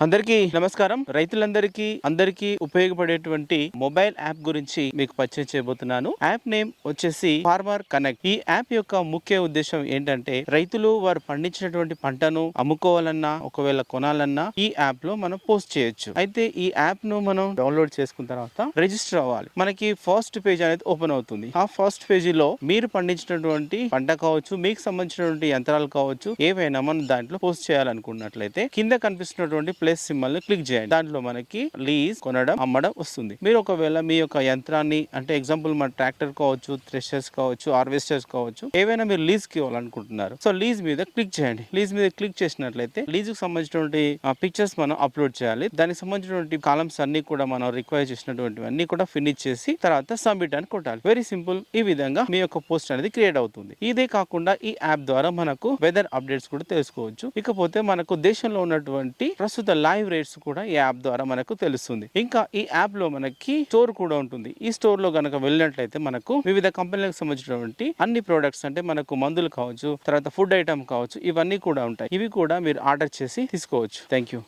అందరికీ నమస్కారం. అందరికీ ఉపయోగపడేటువంటి మొబైల్ యాప్ గురించి మీకు పరిచయం చేయబోతున్నాను. యాప్ నేమ్ వచ్చేసి ఫార్మర్ కనెక్ట్. ఈ యాప్ యొక్క ముఖ్య ఉద్దేశం ఏంటంటే రైతులు వారు పండించినటువంటి పంటను అమ్ముకోవాలన్నా ఒకవేళ కొనాలన్నా ఈ యాప్ లో మనం పోస్ట్ చేయొచ్చు. అయితే ఈ యాప్ ను మనం డౌన్లోడ్ చేసుకున్న తర్వాత రిజిస్టర్ అవ్వాలి. మనకి ఫస్ట్ పేజ్ అనేది ఓపెన్ అవుతుంది. ఆ ఫస్ట్ పేజీ లో మీరు పండించినటువంటి పంట కావచ్చు, మీకు సంబంధించినటువంటి యంత్రాలు కావచ్చు, ఏవైనా మనం దాంట్లో పోస్ట్ చేయాలనుకున్నట్లయితే కింద కనిపిస్తున్నటువంటి ప్లస్ సింబల్ ని క్లిక్ చేయండి. దాంట్లో మనకి లీజ్, కొనడం, అమ్మడం వస్తుంది. మీరు ఒకవేళ మీ యొక్క యంత్రాన్ని అంటే ఎగ్జాంపుల్ మన ట్రాక్టర్ కావచ్చు, థ్రెషర్స్ కావచ్చు, హార్వెస్టర్స్ కావచ్చు, ఏవైనా మీరు లీజ్ కి ఇవ్వాలనుకుంటున్నారు. సో లీజ్ మీద క్లిక్ చేయండి. లీజ్ మీద క్లిక్ చేసినట్లయితే లీజ్ కు సంబంధించినటువంటి పిక్చర్స్ మనం అప్లోడ్ చేయాలి. దానికి సంబంధించినటువంటి కాలమ్స్ అన్ని కూడా మనం రిక్వైర్ చేసినటువంటి అన్ని కూడా ఫినిష్ చేసి తర్వాత సబ్మిట్ అని కొట్టాలి. Very simple. ఈ విధంగా మీ యొక్క పోస్ట్ అనేది క్రియేట్ అవుతుంది. ఇదే కాకుండా ఈ యాప్ ద్వారా మనకు వెదర్ అప్డేట్స్ కూడా తెలుసుకోవచ్చు. ఇకపోతే మనకు దేశంలో ఉన్నటువంటి ప్రస్తుత లైవ్ రేట్స్ కూడా ఈ యాప్ ద్వారా మనకు తెలుస్తుంది. ఇంకా ఈ యాప్ లో మనకి స్టోర్ కూడా ఉంటుంది. ఈ స్టోర్ లో గనక వెళ్ళినట్లయితే మనకు వివిధ కంపెనీలకు సంబంధించినటువంటి అన్ని ప్రొడక్ట్స్ అంటే మనకు మందులు కావచ్చు, తర్వాత ఫుడ్ ఐటమ్ కావచ్చు, ఇవన్నీ కూడా ఉంటాయి. ఇవి కూడా మీరు ఆర్డర్ చేసి తీసుకోవచ్చు. Thank you.